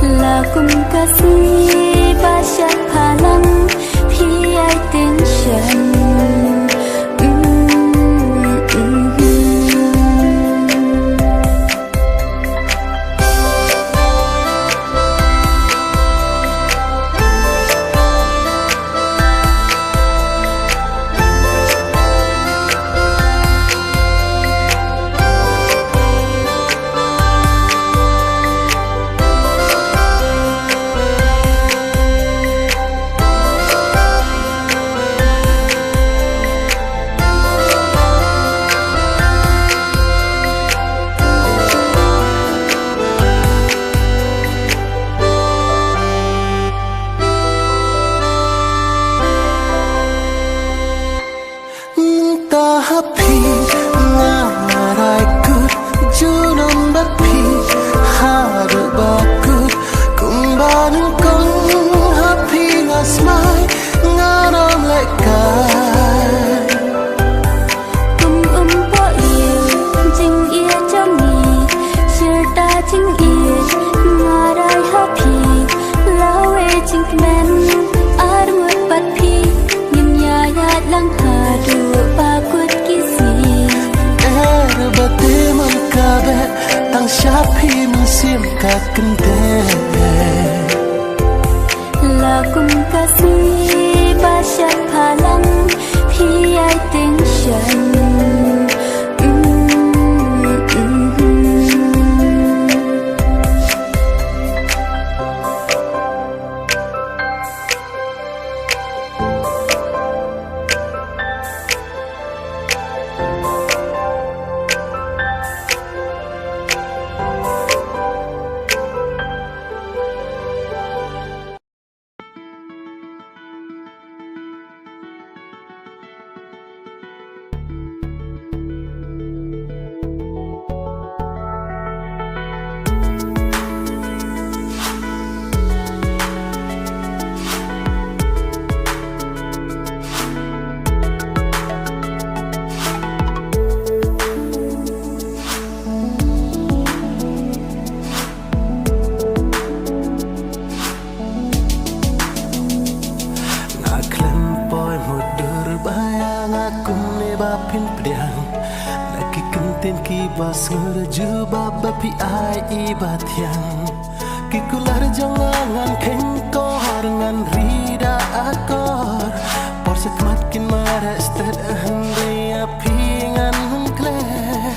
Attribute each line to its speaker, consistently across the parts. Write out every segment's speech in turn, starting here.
Speaker 1: Lakum kasih basyat palang hiai tension. Lakum kasih basyat palang hiai tension.
Speaker 2: Bas ngerju babi ai ibat yang kikular jangan kengkor dengan rida akor porset makin marah stad hendak pingan mengkler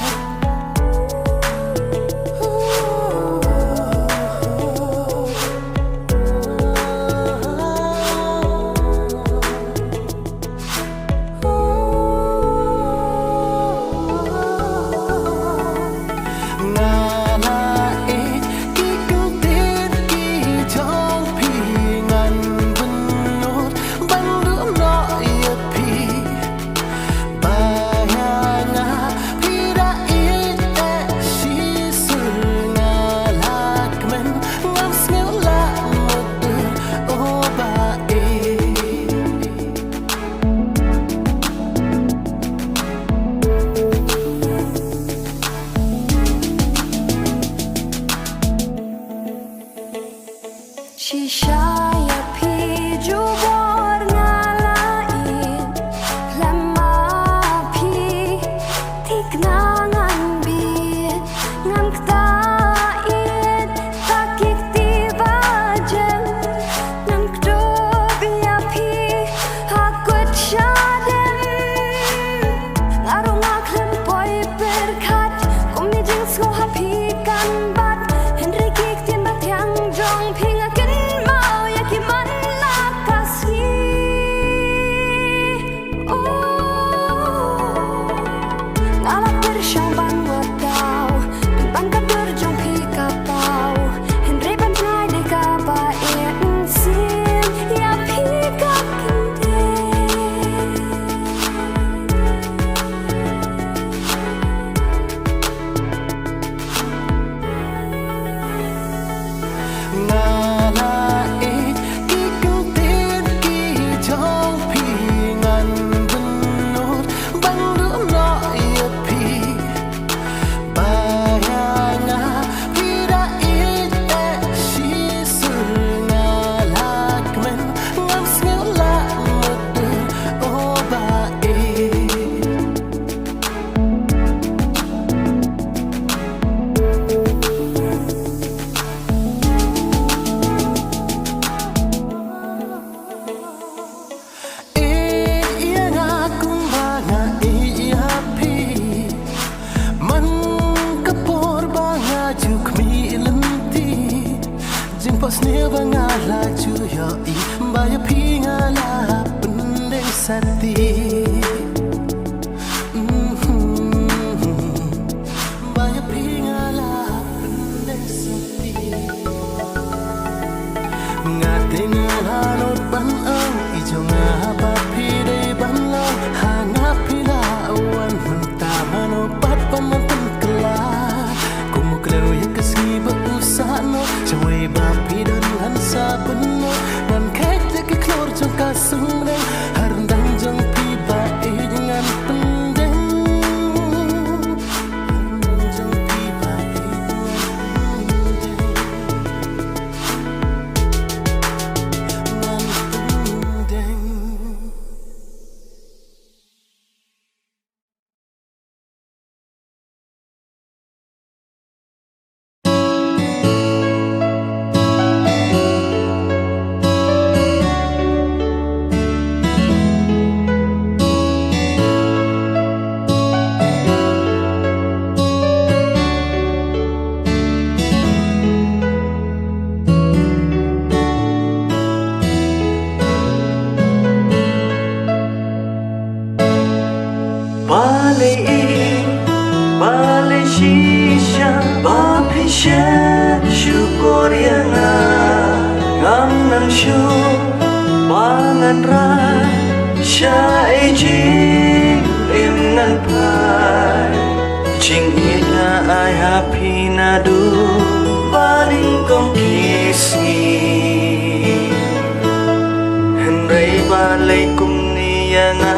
Speaker 1: Kan bat Henry kik tien bat yang jong Pinga kin mau
Speaker 2: ba ngala chu yo I ba ya phi ngala pendeng sati ba ya phi ngala pendeng sati ngate ngala not ban ang I jo nga ba phi dei ban lo ha nga phi la wan man ta mano pat pan man pan kala kum kleu ya kasi ba usano chawai ba phi dan han sa ban no nan khet te ki klor jong ka sung deng har dang jong phi ba e ngan pendeng jong phi ba e ngan pendeng Balai shisha bapishe syukuriana ngam nang shu pangan ra syai jing im nan pai jing ina ai happy nadu baling kong kisi henrai balai kum niyana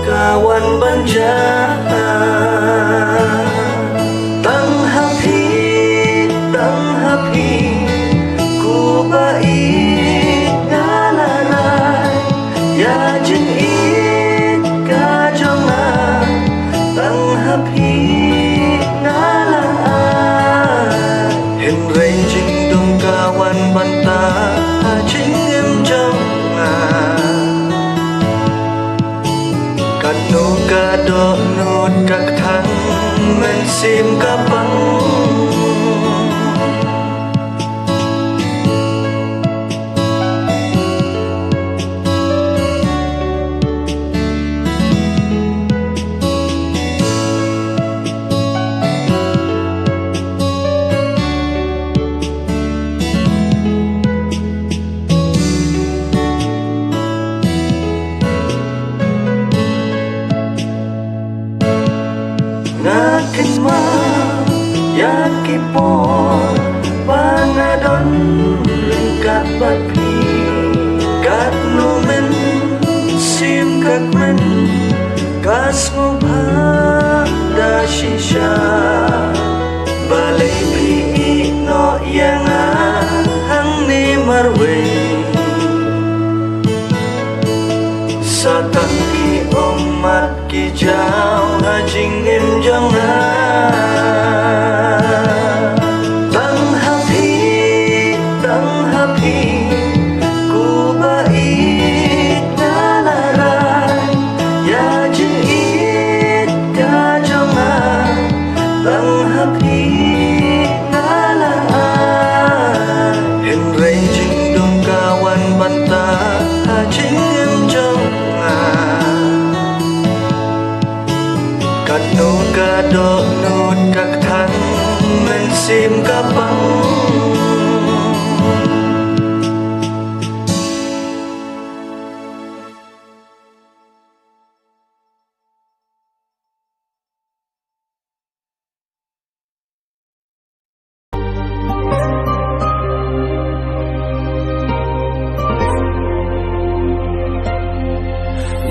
Speaker 2: kawan banjana tang happy ku baik dalarai ya jin it ka jonga tang happy nalai hin rain jing dong kawan banta jing em jonga kanu kado nut kak thang men sim kapang ngakin ma yakipon panadon lingkat bapi kat numen sim kat men kas ngubha da shisha balai pi no yang hang ni marwe satan ki omat ki jau hajing em jong tang happy ku baik dalarai ya jing it ka jong tang happy dalarai hen rain jing dong kawan banta hajing em jong kanu kado nut kak thang men sim kapang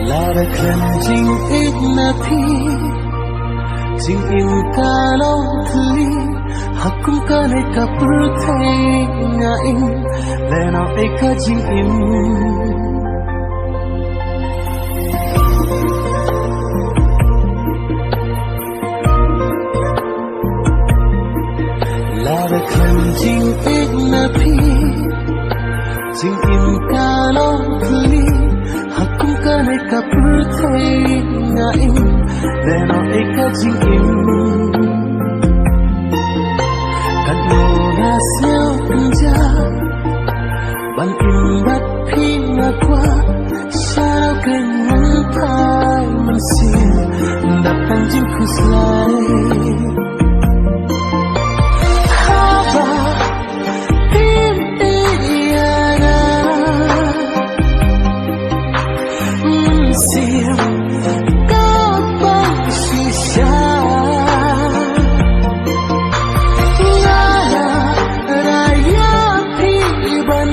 Speaker 2: lara khan jing it na thi jing im ka lo thli hakum ka ne ka pur thai nga in le na e ka jing im lara khan jing it na thi jing im ka lo thli hakum ka ne ka pur thai nga in le na e ka jing im kan no na siêu ja ku selai Haba Pintiana Siap kau bersisa Ngala raya piban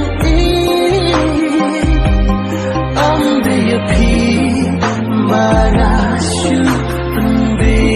Speaker 2: Om dia pi mana syupendi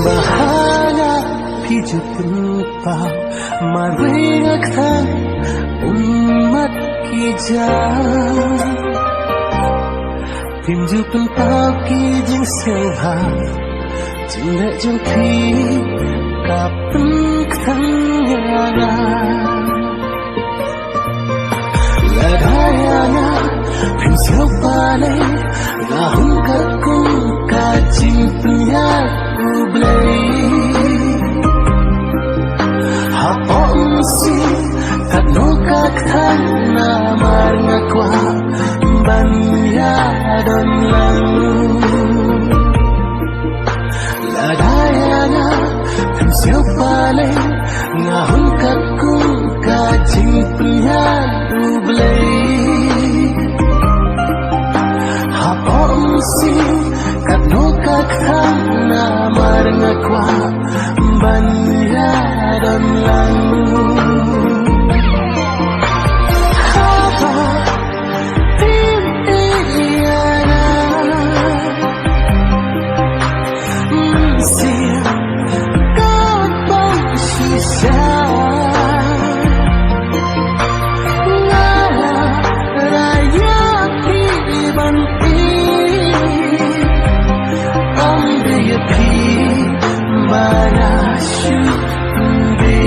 Speaker 2: Bahala hijau tempau Maringakkan umat kijang Tinju tempau kijang senghang Jenak jengpi Kapen ketangnya Ladayana Pinsiau balik Ngahun kakung Kacing penyak Ublay Hapon si Kadno kakhan Namar ngakwa Banya don lang Ladayana Pinsiau pale Ngahon kakung Kacing penyan Ublay Hapon si Kadno kakhan Namar ngakwa Banya don lang Haba Pintiana Siap kau bersisa Ngala raya piban Om dia pi mana syupendi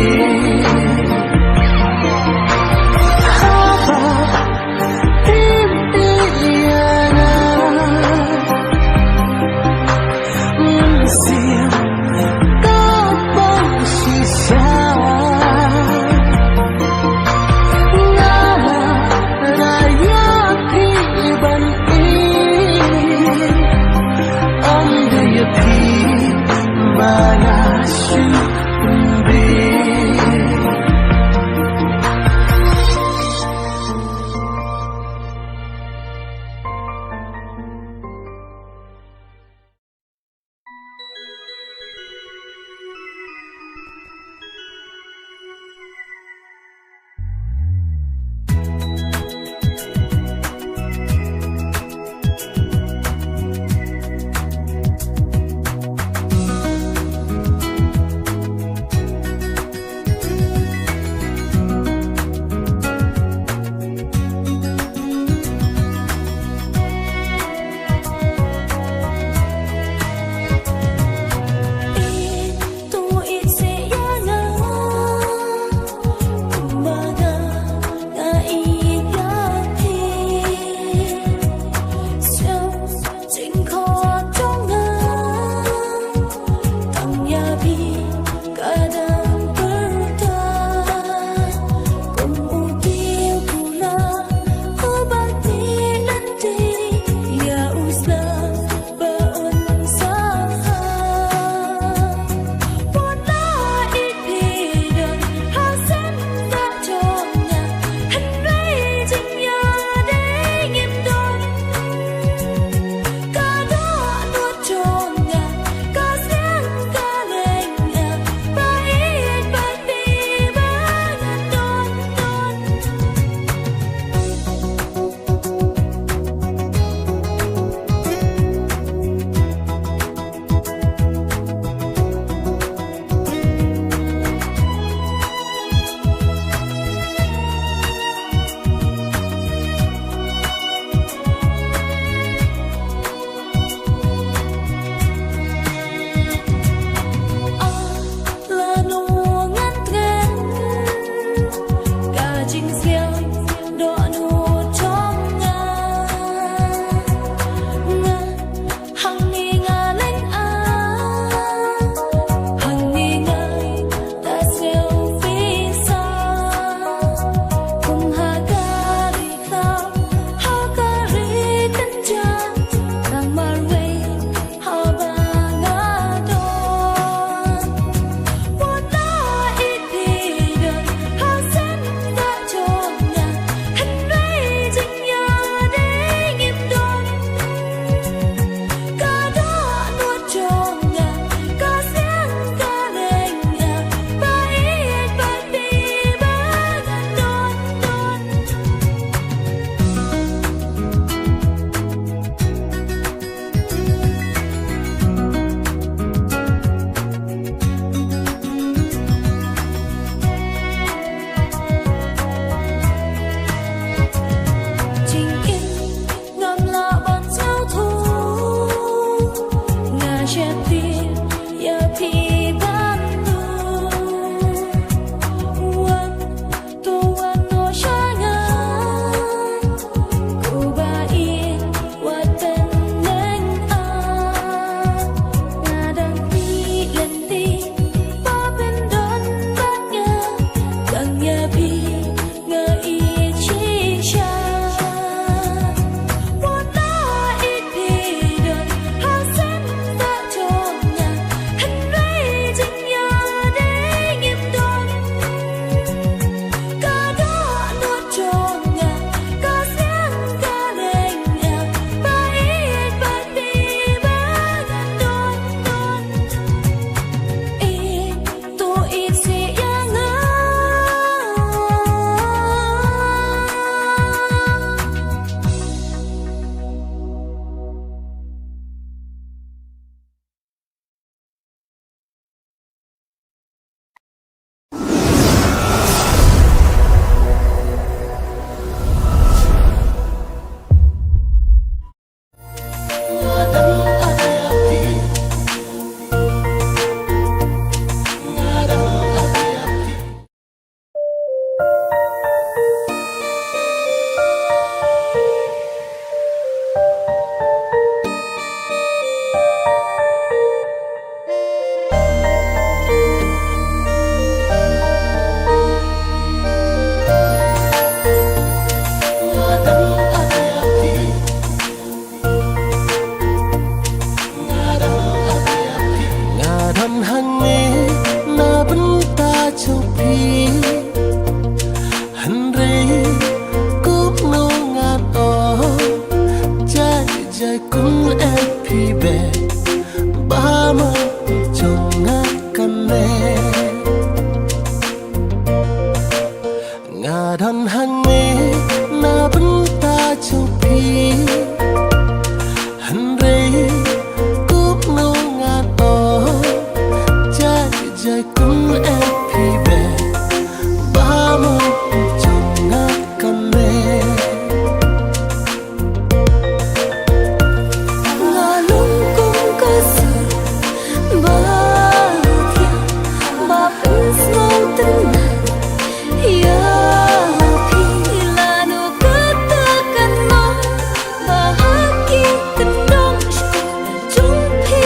Speaker 2: Haba Pintiana Siap kau trong phi hân rê cúp nô ngạt ó trái trái cũng em phi bè ba mơ trong ngát căn nè ngà đàn hăng mê na bấn ta trong phi hân rê cúp nô ngạt ó trái trái cũng em phi bè ba mơ trong ngát căn nè
Speaker 1: ngà lung cung ca sư ba thiên ba bên sông tân ya phi là nụ cất ta căn mong ba hát kia tình đông chúng phi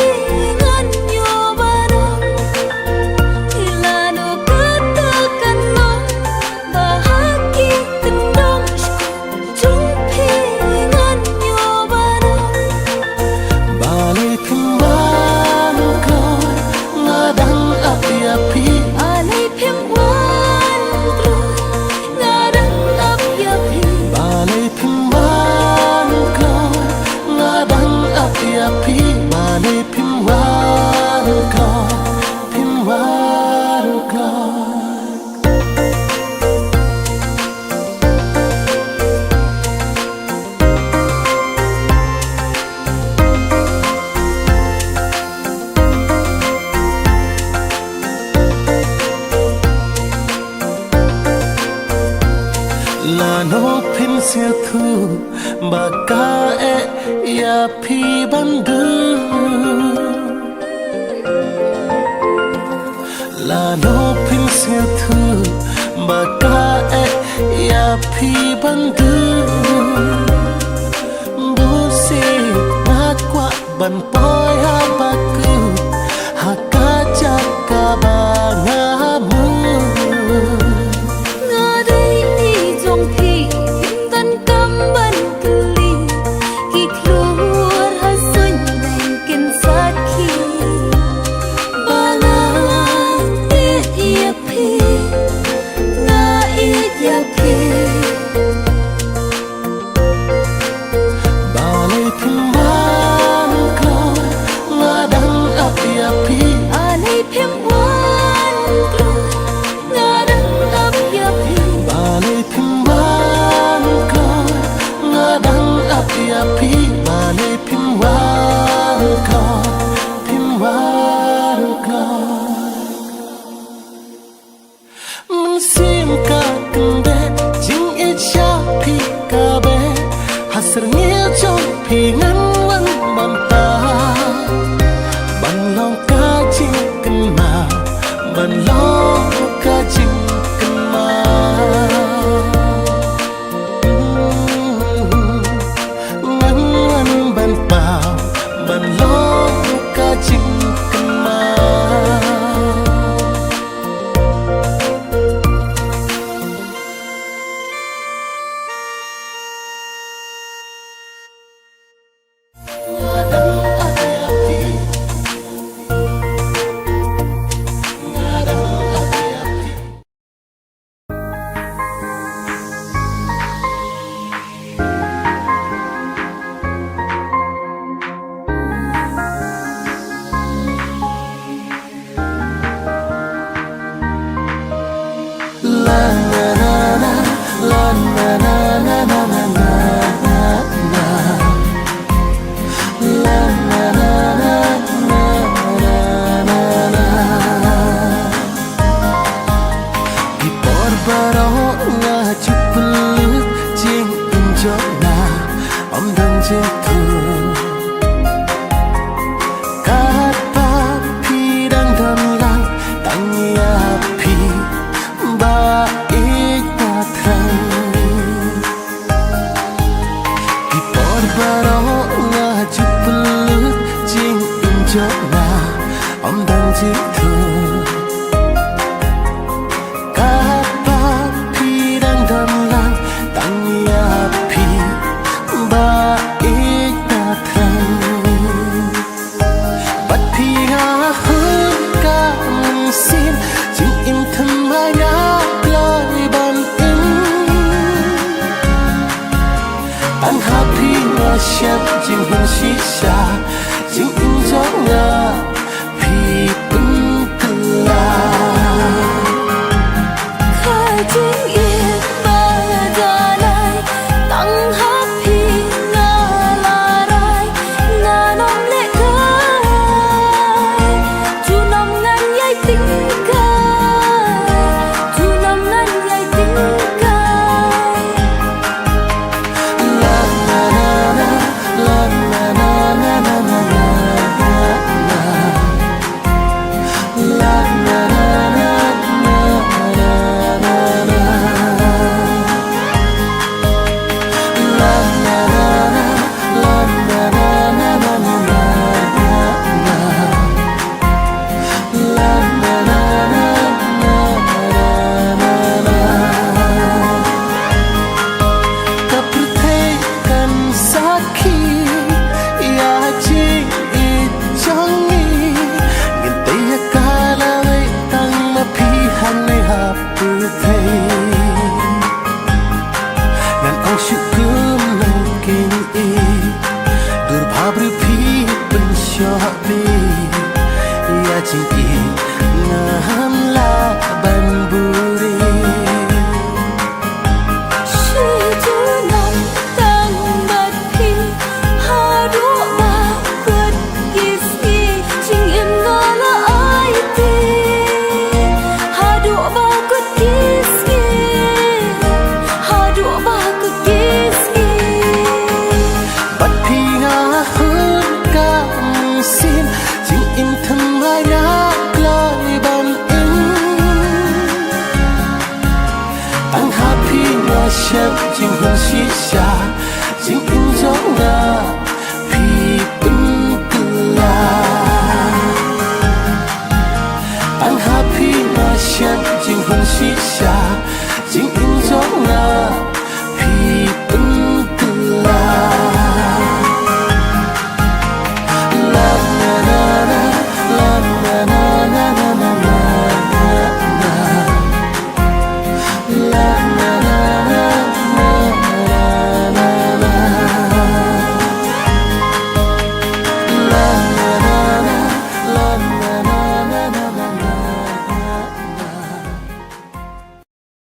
Speaker 1: ngân nhô ba đông là nụ cất ta căn mong ba hát kia tình đông chúng phi ngân nhô ba đông
Speaker 2: balik kembali kau ngadang api-api
Speaker 1: alay phim wan rồi ngadang ap ya phi
Speaker 2: balik kembali kau ngadang api-api balik kembali kau là nó pin siêu thu bà ca e ya pi bandu là nó pin siêu thu bà ca e ya pi bandu bu si na kwa ban poi ha ba ku ha ka cha ka ba nga mu
Speaker 1: ngà đây đi trong phi phim tân cam ban kli ki khluar ha sun dành kin sát khi ba na ya phi ngà ya phi
Speaker 2: balik kembali kau ngadang api-api
Speaker 1: alay phim wan rồi ngadang ap ya phi
Speaker 2: balik kembali kau ngadang api-api balik kembali kau Mensim ka kende jing it sha pi ka be hasr nghe trong pi ngắn văn bàn ta ban long ca chi cần mà ban long